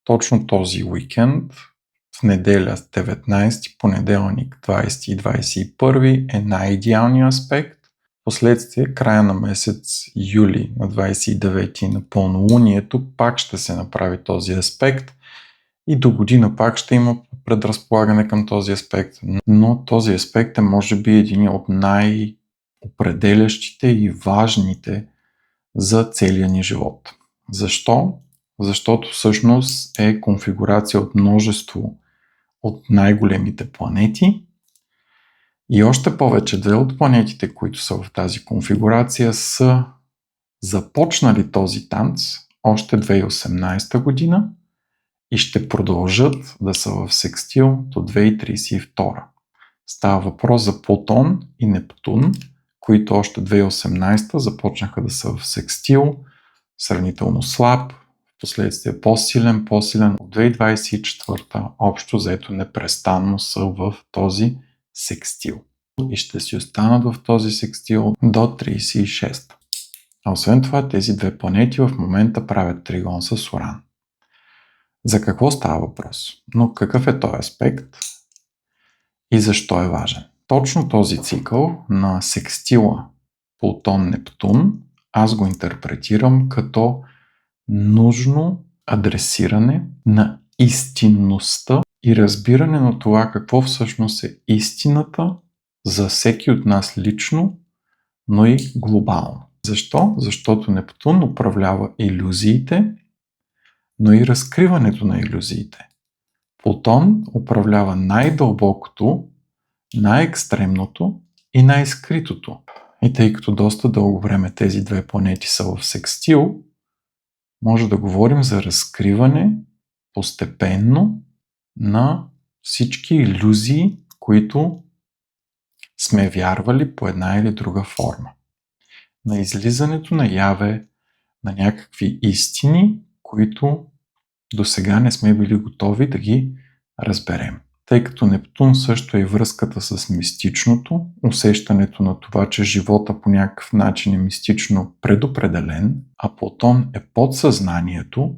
точно този уикенд, в неделя 19, понеделник 20 и 21 е най-идеалният аспект. Последствие, края на месец юли на 29 на пълнолунието, пак ще се направи този аспект и до година пак ще има предразполагане към този аспект. Но този аспект е може би един от най-определящите и важните за целия ни живот. Защо? Защото всъщност е конфигурация от множество от най-големите планети и още повече две от планетите, които са в тази конфигурация, са започнали този танц още 2018 година и ще продължат да са в секстил до 2032. Става въпрос за Плутон и Нептун, които още 2018 започнаха да са в секстил, сравнително слаб, в последствие по-силен от 2024 общо взето непрестанно са в този секстил и ще си останат в този секстил до 36. А освен това, тези две планети в момента правят тригон с Уран. За какво става въпрос? Но какъв е този аспект и защо е важен? Точно този цикъл на секстила Плутон-Нептун аз го интерпретирам като нужно адресиране на истинността и разбиране на това какво всъщност е истината за всеки от нас лично, но и глобално. Защо? Защото Нептун управлява илюзиите, но и разкриването на илюзиите. Плутон управлява най-дълбокото, най-екстремното и най-скритото. И тъй като доста дълго време тези две планети са в секстил, може да говорим за разкриване постепенно на всички илюзии, които сме вярвали по една или друга форма. На излизането наяве на някакви истини, които до сега не сме били готови да ги разберем. Тъй като Нептун също е връзката с мистичното, усещането на това, че живота по някакъв начин е мистично предопределен, а Плутон е подсъзнанието,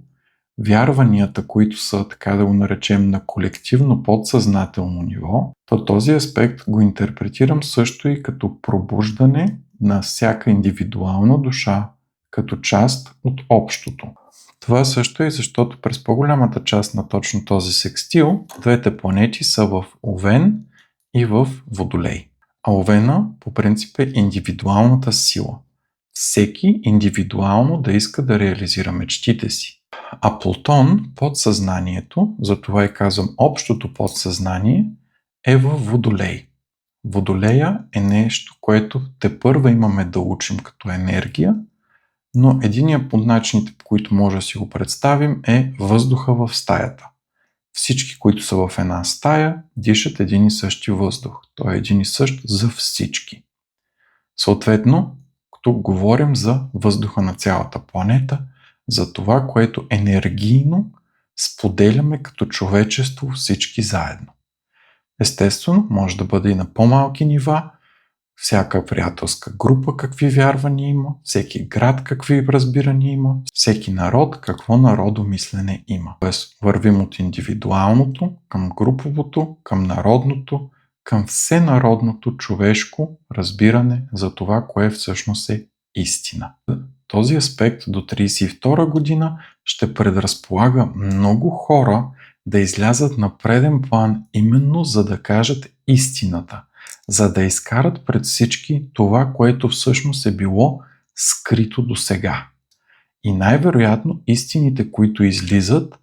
вярванията, които са, така да го наречем, на колективно подсъзнателно ниво, то този аспект го интерпретирам също и като пробуждане на всяка индивидуална душа, като част от общото. Това също е защото през по-голямата част на точно този секстил двете планети са в Овен и в Водолей. А Овена по принцип е индивидуалната сила. Всеки индивидуално да иска да реализира мечтите си. А Плутон, подсъзнанието, затова и казвам общото подсъзнание, е в Водолей. Водолея е нещо, което тепърва имаме да учим като енергия, но единият от начините, по които може да си го представим, е въздуха в стаята. Всички, които са в една стая, дишат един и същи въздух. Той е един и същ за всички. Съответно, тук говорим за въздуха на цялата планета, за това, което енергийно споделяме като човечество всички заедно. Естествено, може да бъде и на по-малки нива, всяка приятелска група какви вярвания има, всеки град какви разбирания има, всеки народ какво народомислене има. Тоест вървим от индивидуалното към груповото, към народното, към всенародното човешко разбиране за това, кое всъщност е истина. Този аспект до 32 година ще предразполага много хора да излязат на преден план именно за да кажат истината, за да изкарат пред всички това, което всъщност е било скрито досега. И най-вероятно истините, които излизат,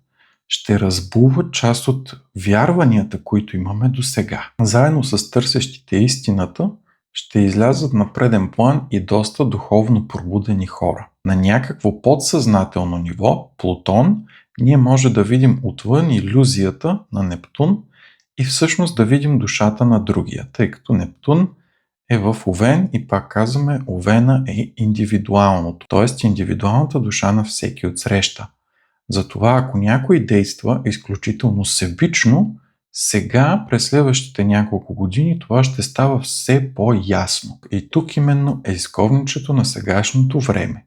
ще разбулват част от вярванията, които имаме досега. Заедно с търсещите истината ще излязат на преден план и доста духовно пробудени хора. На някакво подсъзнателно ниво, Плутон, ние може да видим отвън илюзията на Нептун и всъщност да видим душата на другия, тъй като Нептун е в Овен и пак казваме, Овена е индивидуалното, т.е. индивидуалната душа на всеки отсреща. Затова ако някой действа изключително себично, сега през следващите няколко години това ще става все по-ясно. И тук именно е изковничето на сегашното време.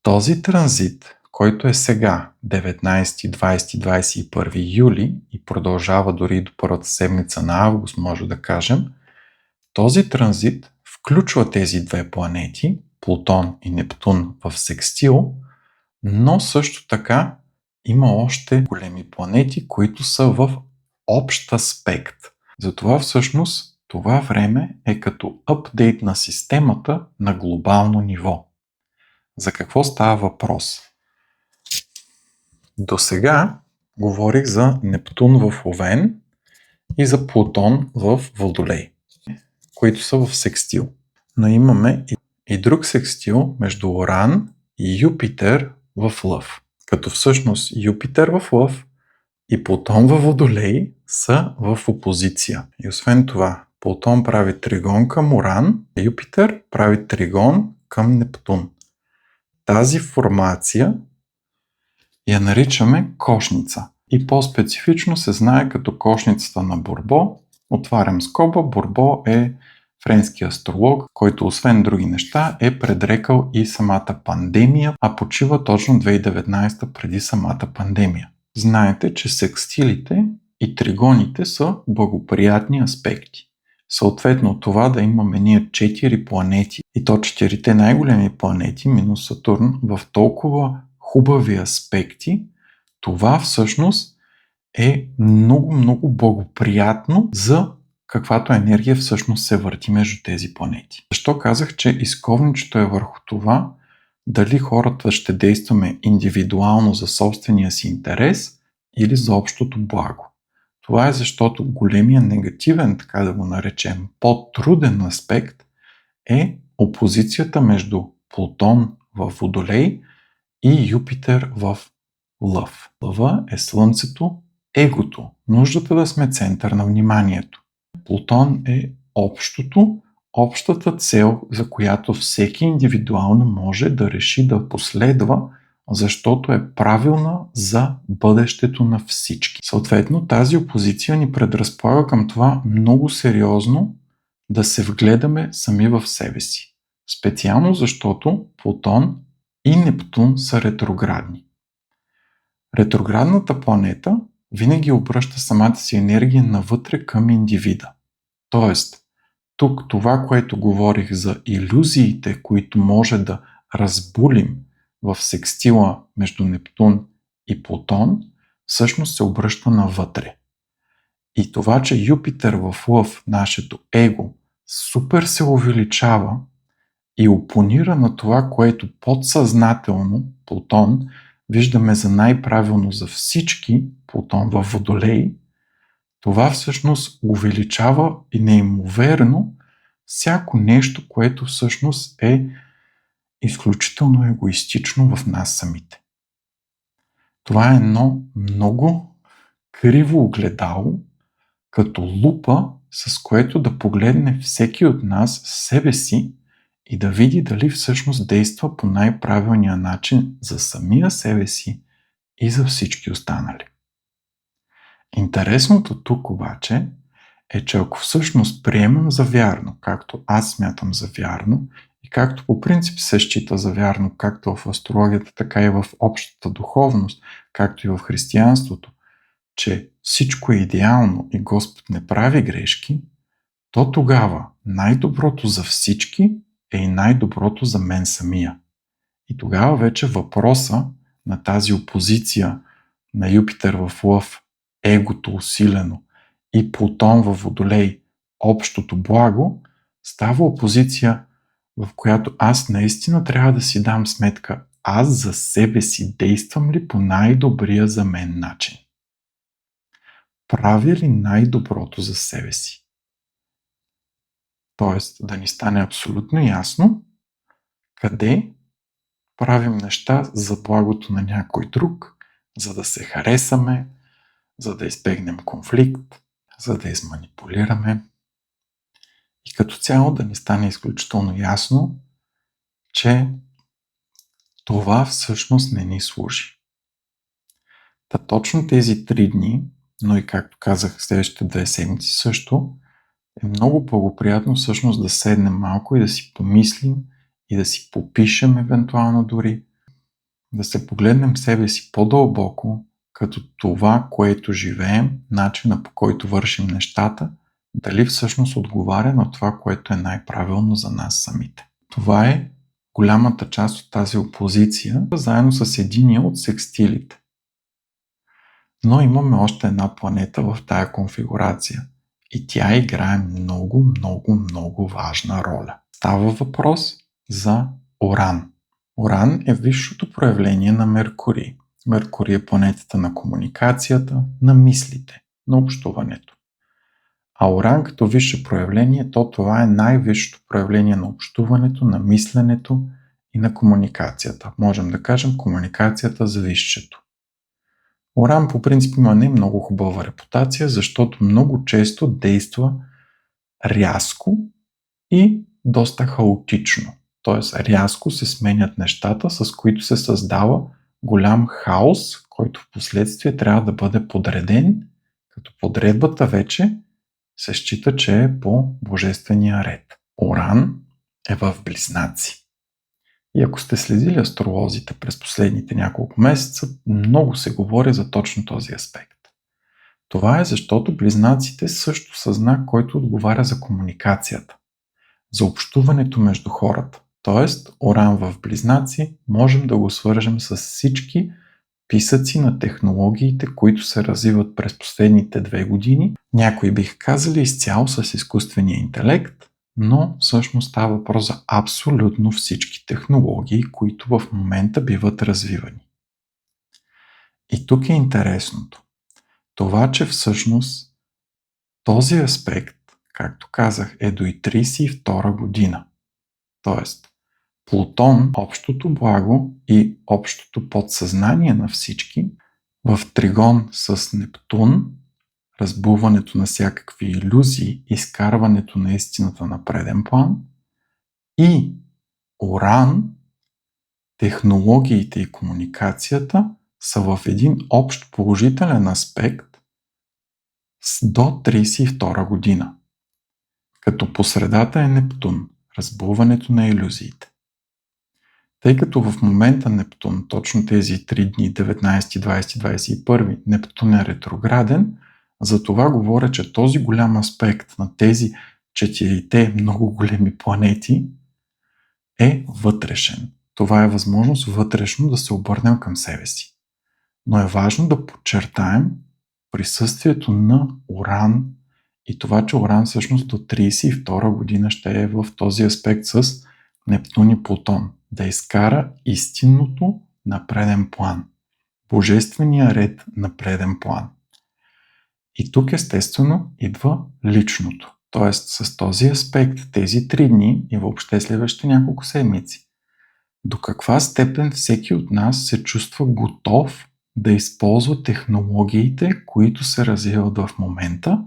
Този транзит, който е сега, 19, 20, 21 юли и продължава дори до първата седмица на август, може да кажем, този транзит включва тези две планети, Плутон и Нептун в секстил, но също така има още големи планети, които са в общ аспект. Затова всъщност това време е като апдейт на системата на глобално ниво. За какво става въпрос? До сега говорих за Нептун в Овен и за Плутон в Водолей, които са в секстил. Но имаме и друг секстил между Уран и Юпитер в Лъв. Като всъщност Юпитер в Лъв и Плутон във Водолей са в опозиция. И освен това, Плутон прави тригон към Уран, а Юпитер прави тригон към Нептун. Тази формация я наричаме кошница. И по-специфично се знае като кошницата на Бурбо. Отварям скоба, Бурбо е френски астролог, който освен други неща е предрекал и самата пандемия, а почива точно 2019 преди самата пандемия. Знаете, че секстилите и тригоните са благоприятни аспекти. Съответно това да имаме ние 4 планети и то 4-те най-големи планети минус Сатурн в толкова хубави аспекти, това всъщност е много благоприятно за каквато енергия всъщност се върти между тези планети. Защо казах, че изковничето е върху това дали хората ще действаме индивидуално за собствения си интерес или за общото благо. Това е защото големия негативен, така да го наречем, по-труден аспект е опозицията между Плутон в Водолей и Юпитер в Лъв. Лъва е Слънцето, егото, нуждата да сме център на вниманието. Плутон е общата цел, за която всеки индивидуално може да реши да последва, защото е правилна за бъдещето на всички. Съответно, тази опозиция ни предразполага към това много сериозно да се вгледаме сами в себе си. Специално защото Плутон и Нептун са ретроградни. Ретроградната планета винаги обръща самата си енергия навътре към индивида. Тоест, тук това, което говорих за илюзиите, които може да разбулим в секстила между Нептун и Плутон, всъщност се обръща навътре. И това, че Юпитер в Лъв, нашето его, супер се увеличава и опонира на това, което подсъзнателно Плутон виждаме за най-правилно за всички, Плутон във Водолей, това всъщност увеличава и неимоверно всяко нещо, което всъщност е изключително егоистично в нас самите. Това е едно много криво огледало, като лупа, с което да погледне всеки от нас себе си и да види дали всъщност действа по най-правилния начин за самия себе си и за всички останали. Интересното тук обаче е, че ако всъщност приемам за вярно, както аз смятам за вярно и както по принцип се счита за вярно, както в астрологията, така и в общата духовност, както и в християнството, че всичко е идеално и Господ не прави грешки, то тогава най-доброто за всички е и най-доброто за мен самия. И тогава вече въпроса на тази опозиция на Юпитер в Лъв, егото усилено, и Плутон във Водолей, общото благо, става опозиция, в която аз наистина трябва да си дам сметка, аз за себе си действам ли по най-добрия за мен начин? Правя ли най-доброто за себе си? Тоест да ни стане абсолютно ясно къде правим неща за благото на някой друг, за да се харесаме, за да избегнем конфликт, за да изманипулираме. И като цяло да ни стане изключително ясно, че това всъщност не ни служи. Та точно тези 3 дни, но и както казах следващите 2 седмици също, е много благоприятно всъщност да седнем малко и да си помислим и да си попишем евентуално дори, да се погледнем себе си по-дълбоко, като това, което живеем, начина по който вършим нещата, дали всъщност отговаря на това, което е най-правилно за нас самите. Това е голямата част от тази опозиция, заедно с единия от секстилите. Но имаме още една планета в тая конфигурация и тя играе много важна роля. Става въпрос за Уран. Уран е висшето проявление на Меркурий. Меркурий е планетата на комуникацията, на мислите, на общуването. А Уран като висше проявление, това е най-висшето проявление на общуването, на мисленето и на комуникацията. Можем да кажем комуникацията за висшето. Уран по принцип има не много хубава репутация, защото много често действа рязко и доста хаотично. Т.е. рязко се сменят нещата, с които се създава голям хаос, който в последствие трябва да бъде подреден, като подредбата вече се счита, че е по божествения ред. Уран е в Близнаци. И ако сте следили астролозите през последните няколко месеца, много се говори за точно този аспект. Това е защото Близнаците също са знак, който отговаря за комуникацията, за общуването между хората. Тоест, Уран в Близнаци можем да го свържем с всички писъци на технологиите, които се развиват през последните 2 години. Някои бих казали изцяло с изкуствения интелект, но всъщност става въпрос за абсолютно всички технологии, които в момента биват развивани. И тук е интересното. Това, че всъщност този аспект, както казах, е до 32 година. Тоест, Плутон, общото благо и общото подсъзнание на всички, в тригон с Нептун, разбуването на всякакви илюзии, изкарването на истината на преден план, и Уран, технологиите и комуникацията са в един общ положителен аспект до 32 година. Като по средата е Нептун, разбуването на илюзиите. Тъй като в момента Нептун, точно тези 3 дни, 19, 20, 21, Нептун е ретрограден, затова говоря, че този голям аспект на тези 4 много големи планети е вътрешен. Това е възможност вътрешно да се обърнем към себе си. Но е важно да подчертаем присъствието на Уран и това, че Уран всъщност до 32 година ще е в този аспект с Нептун и Плутон. Да изкара истинното на преден план. Божествения ред на преден план. И тук естествено идва личното. Тоест с този аспект, тези 3 дни и въобще следващите няколко седмици, до каква степен всеки от нас се чувства готов да използва технологиите, които се развиват в момента,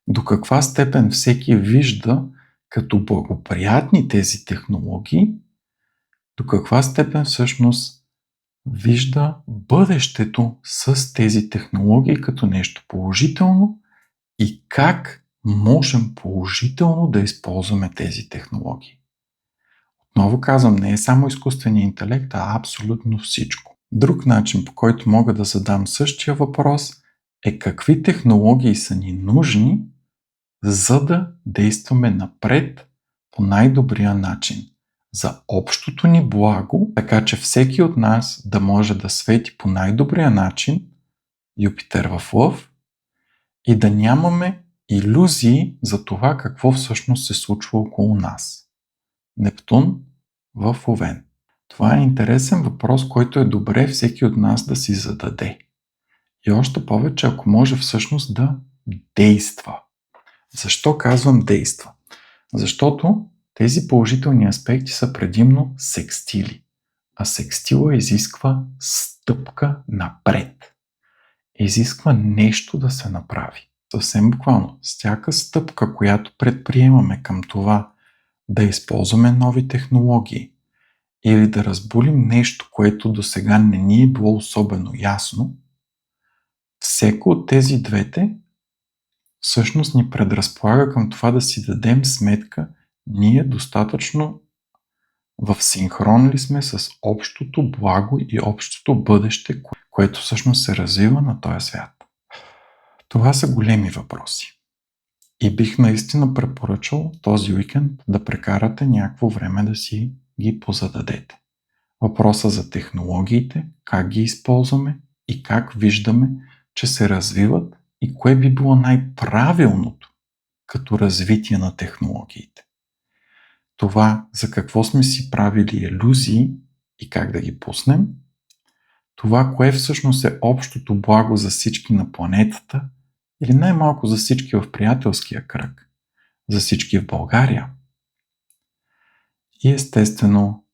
до каква степен всеки вижда като благоприятни тези технологии, до каква степен всъщност вижда бъдещето с тези технологии като нещо положително и как можем положително да използваме тези технологии. Отново казвам, не е само изкуственият интелект, а абсолютно всичко. Друг начин, по който мога да задам същия въпрос, е какви технологии са ни нужни, за да действаме напред по най-добрия начин. За общото ни благо, така че всеки от нас да може да свети по най-добрия начин, Юпитер в Лъв, и да нямаме илюзии за това какво всъщност се случва около нас. Нептун в Овен. Това е интересен въпрос, който е добре всеки от нас да си зададе. И още повече, ако може всъщност да действа. Защо казвам действа? Защото тези положителни аспекти са предимно секстили. А секстила изисква стъпка напред. Изисква нещо да се направи. Съвсем буквално, всяка стъпка, която предприемаме към това да използваме нови технологии или да разбулим нещо, което досега не ни е било особено ясно, всеко от тези двете всъщност ни предразполага към това да си дадем сметка ние достатъчно В синхрон ли сме с общото благо и общото бъдеще, което всъщност се развива на този свят? Това са големи въпроси. И бих наистина препоръчал този уикенд да прекарате някакво време да си ги позададете. Въпроса за технологиите, как ги използваме и как виждаме, че се развиват и кое би било най-правилното като развитие на технологиите. Това за какво сме си правили илюзии и как да ги пуснем. Това, кое всъщност е общото благо за всички на планетата или най-малко за всички в приятелския кръг, за всички в България. И естествено,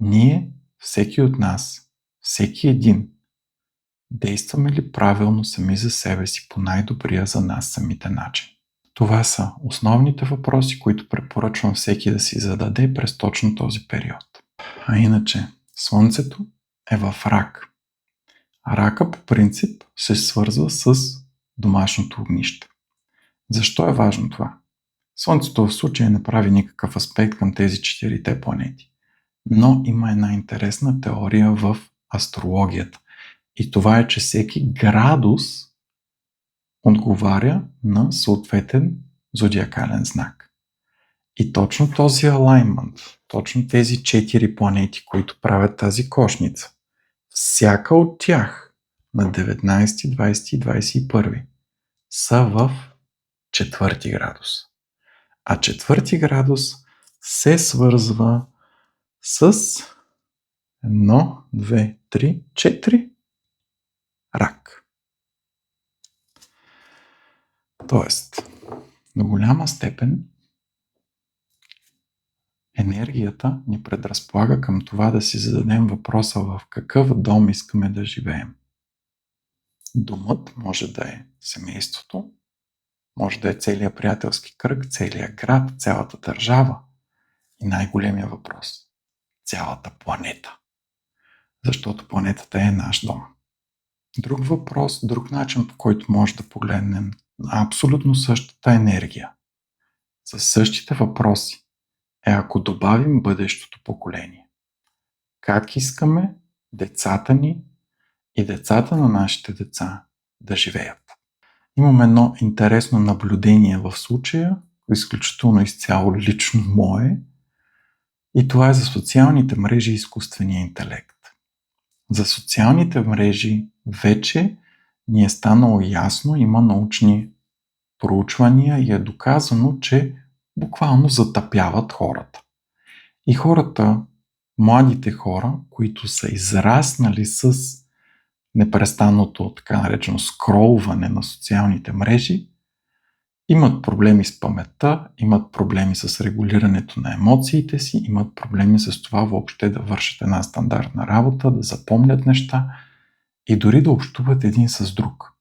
ние, всеки от нас, всеки един, действаме ли правилно сами за себе си по най-добрия за нас самите начин? Това са основните въпроси, които препоръчвам всеки да си зададе през точно този период. А иначе, Слънцето е в Рак. Рака по принцип се свързва с домашното огнище. Защо е важно това? Слънцето в случая не прави никакъв аспект към тези 4 планети. Но има една интересна теория в астрологията. И това е, че всеки градус отговаря на съответен зодиакален знак. И точно този алайнмент, точно тези 4 планети, които правят тази кошница, всяка от тях на 19, 20 и 21 са в 4 градус. А 4 градус се свързва с 1, 2, 3, 4 Рак. Тоест, до голяма степен енергията ни предразполага към това да си зададем въпроса в какъв дом искаме да живеем. Домът може да е семейството, може да е целият приятелски кръг, целият град, цялата държава и най-големия въпрос – цялата планета. Защото планетата е наш дом. Друг въпрос, друг начин, по който може да погледнем абсолютно същата енергия, с същите въпроси, е ако добавим бъдещото поколение. Как искаме децата ни и децата на нашите деца да живеят? Имам едно интересно наблюдение в случая, изключително изцяло лично мое, и това е за социалните мрежи и изкуствения интелект. За социалните мрежи вече ни е станало ясно, има научни проучвания и е доказано, че буквално затъпяват хората. И хората, младите хора, които са израснали с непрестанното така наречено скролване на социалните мрежи, имат проблеми с паметта, имат проблеми с регулирането на емоциите си, имат проблеми с това въобще да вършат една стандартна работа, да запомнят неща и дори да общуват един с друг.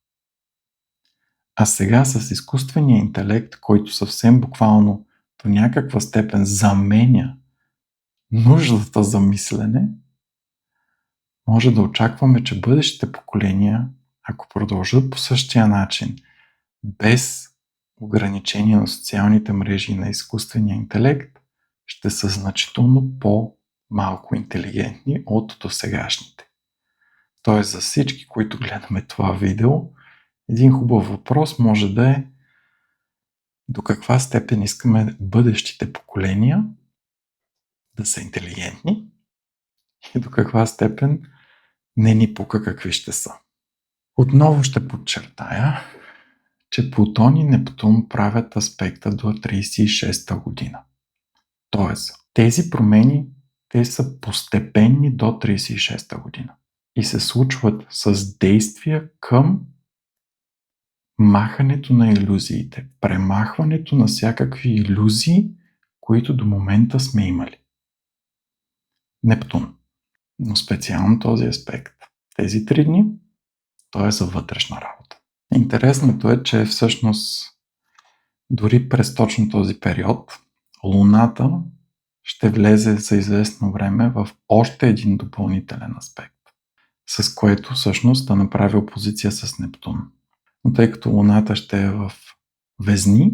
А сега с изкуствения интелект, който съвсем буквално до някаква степен заменя нуждата за мислене, може да очакваме, че бъдещите поколения, ако продължат по същия начин, без ограничения на социалните мрежи и на изкуствения интелект, ще са значително по-малко интелигентни от досегашните. Тоест за всички, които гледаме това видео, един хубав въпрос може да е до каква степен искаме бъдещите поколения да са интелигентни и до каква степен не ни пука какви ще са. Отново ще подчертая, че Плутон и Нептун правят аспекта до 36-та година. Тоест, тези промени, те са постепенни до 36-та година и се случват с действия към махането на илюзиите, премахването на всякакви илюзии, които до момента сме имали. Нептун. Но специално този аспект. Тези 3 дни, той е за вътрешна работа. Интересното е, че всъщност дори през точно този период Луната ще влезе за известно време в още един допълнителен аспект, с което всъщност да направи опозиция с Нептун. Но тъй като Луната ще е в Везни,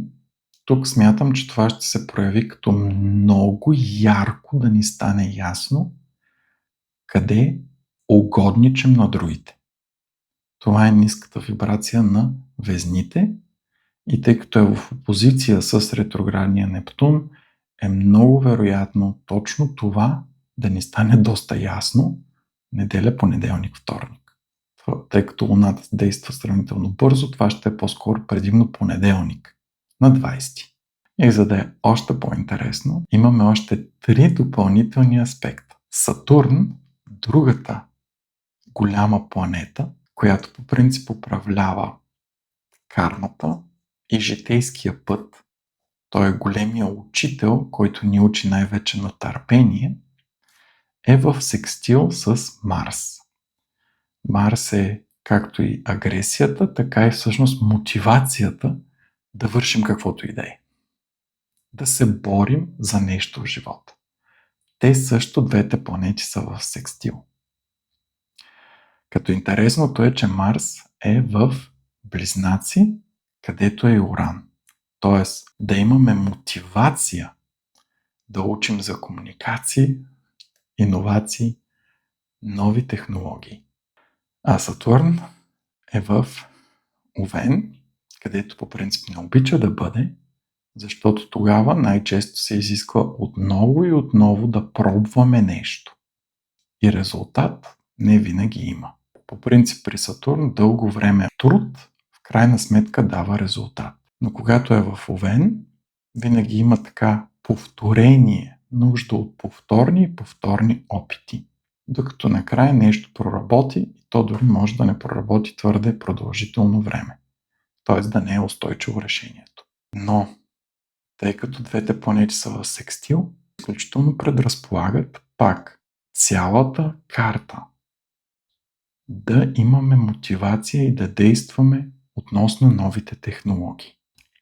Тук смятам, че това ще се прояви като много ярко да ни стане ясно къде угодничим на другите. Това е ниската вибрация на Везните и тъй като е в опозиция с ретроградния Нептун, е много вероятно точно това да ни стане доста ясно неделя, понеделник, вторник. Тъй като Луната действа сравнително бързо, това ще е по-скоро предимно понеделник на 20. И за да е още по-интересно, имаме още 3 допълнителни аспекта. Сатурн, другата голяма планета, която по принцип управлява кармата и житейския път, той е големия учител, който ни учи най-вече на търпение, е в секстил с Марс. Марс е както и агресията, така и всъщност мотивацията да вършим каквото и да е. Да се борим за нещо в живота. Те също, двете планети, са в секстил. Като интересното е, че Марс е в Близнаци, където е Уран. Тоест да имаме мотивация да учим за комуникации, иновации, нови технологии. А Сатурн е в Овен, където по принцип не обича да бъде, защото тогава най-често се изисква отново и отново да пробваме нещо. И резултат не винаги има. По принцип при Сатурн дълго време труд в крайна сметка дава резултат. Но когато е в Овен, винаги има така повторение, нужда от повторни и повторни опити. Докато накрая нещо проработи и то дори може да не проработи твърде продължително време. Т.е. да не е устойчиво решението. Но, тъй като двете планети са в секстил, изключително предразполагат пак цялата карта да имаме мотивация и да действаме относно новите технологии.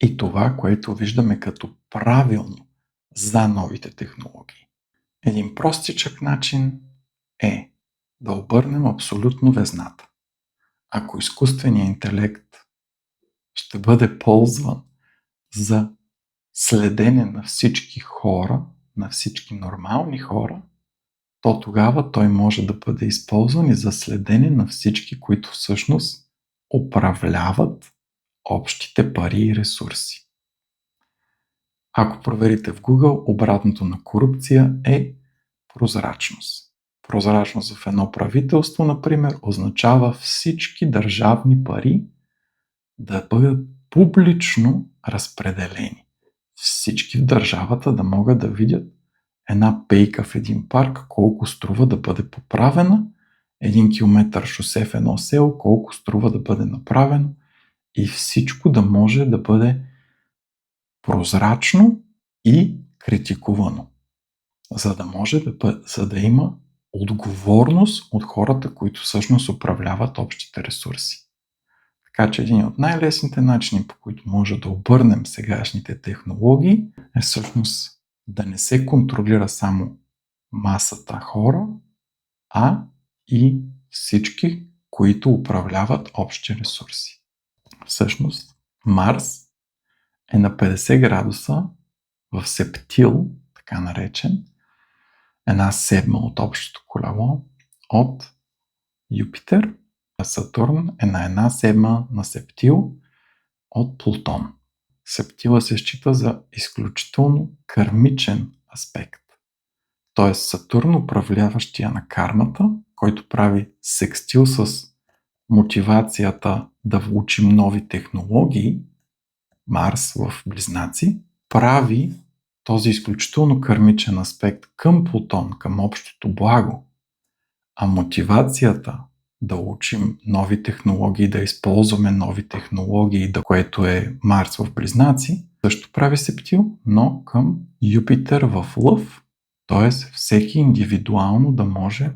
И това, което виждаме като правилно за новите технологии. Един простичък начин е да обърнем абсолютно везната. Ако изкуственият интелект ще бъде ползван за следене на всички хора, на всички нормални хора, то тогава той може да бъде използван и за следене на всички, които всъщност управляват общите пари и ресурси. Ако проверите в Google, обратното на корупция е прозрачност. Прозрачност в едно правителство, например, означава всички държавни пари да бъдат публично разпределени. Всички в държавата да могат да видят една пейка в един парк, колко струва да бъде поправена, 1 километър шосе в едно село, колко струва да бъде направено и всичко да може да бъде прозрачно и критикувано, за да има отговорност от хората, които всъщност управляват общите ресурси. Така че един от най-лесните начини, по които може да обърнем сегашните технологии, е всъщност да не се контролира само масата хора, а и всички, които управляват общи ресурси. Всъщност, Марс е на 50 градуса в септил, така наречен, 1/7 от общото колело от Юпитер, а Сатурн е на 1/7 на септил от Плутон. Септила се счита за изключително кармичен аспект. Т.е. Сатурн, управляващия на кармата, който прави секстил с мотивацията да учим нови технологии, Марс в Близнаци, прави този изключително кармичен аспект към Плутон, към общото благо, а мотивацията да учим нови технологии, да използваме нови технологии, което е Марс в Близнаци, също прави септил, но към Юпитер в Лъв, т.е. всеки индивидуално да може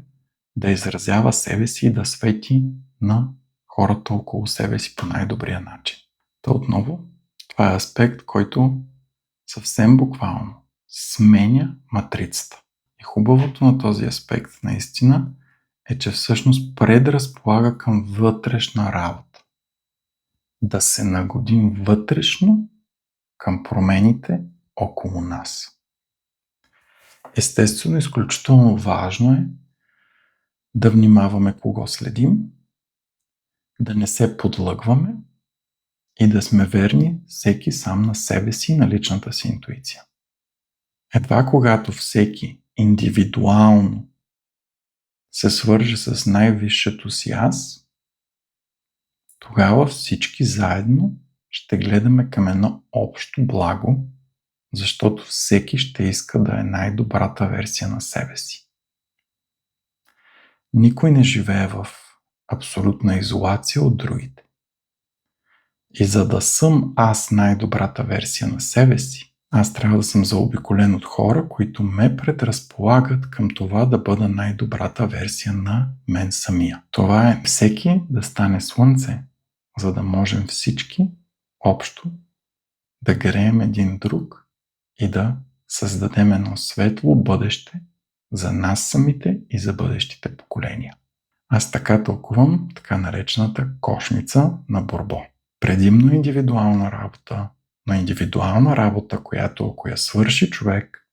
да изразява себе си и да свети на хората около себе си по най-добрия начин. То отново, това е аспект, който съвсем буквално сменя матрицата. И хубавото на този аспект наистина е, че всъщност предразполага към вътрешна работа. Да се нагодим вътрешно към промените около нас. Естествено, изключително важно е да внимаваме кого следим, да не се подлъгваме и да сме верни всеки сам на себе си и на личната си интуиция. Едва когато всеки индивидуално се свърже с най-висшето си аз, тогава всички заедно ще гледаме към едно общо благо, защото всеки ще иска да е най-добрата версия на себе си. Никой не живее в абсолютна изолация от другите. И за да съм аз най-добрата версия на себе си, аз трябва да съм заобиколен от хора, които ме предразполагат към това да бъда най-добрата версия на мен самия. Това е всеки да стане слънце, за да можем всички общо да греем един друг и да създадем едно светло бъдеще за нас самите и за бъдещите поколения. Аз така тълкувам така наречената кошница на Борбо. Предимно индивидуална работа, но индивидуална работа, която ако я свърши човек,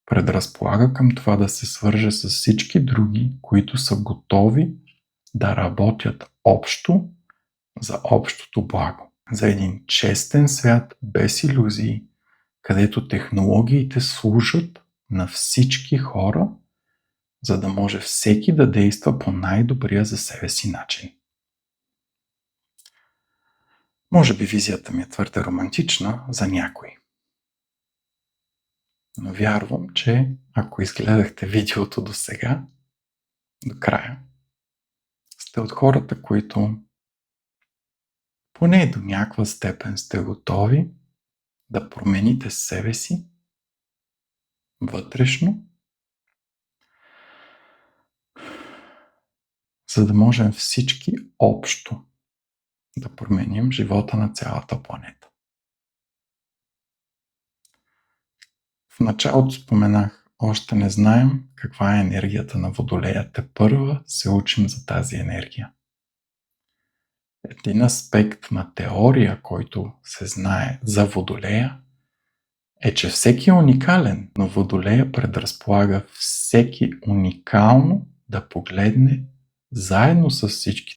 предразполага към това да се свърже с всички други, които са готови да работят общо за общото благо. За един честен свят без илюзии, където технологиите служат на всички хора, за да може всеки да действа по най-добрия за себе си начин. Може би визията ми е твърде романтична за някой. Но вярвам, че ако изгледахте видеото до сега, до края, сте от хората, които поне до някаква степен сте готови да промените себе си вътрешно, за да можем всички общо да променим живота на цялата планета. В началото споменах, още не знаем каква е енергията на Водолея. Тепърва се учим за тази енергия. Един аспект на теория, който се знае за Водолея, е, че всеки е уникален, но Водолея предразполага всеки уникално да погледне заедно с всички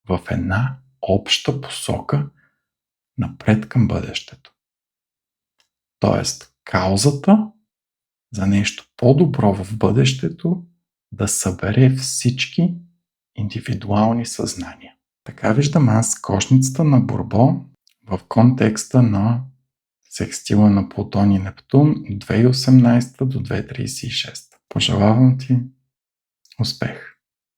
в една обща посока напред към бъдещето. Тоест, каузата за нещо по-добро в бъдещето да събере всички индивидуални съзнания. Така виждам аз кошницата на Борбо в контекста на секстила на Плутон и Нептун от 2018 до 2036. Пожелавам ти успех!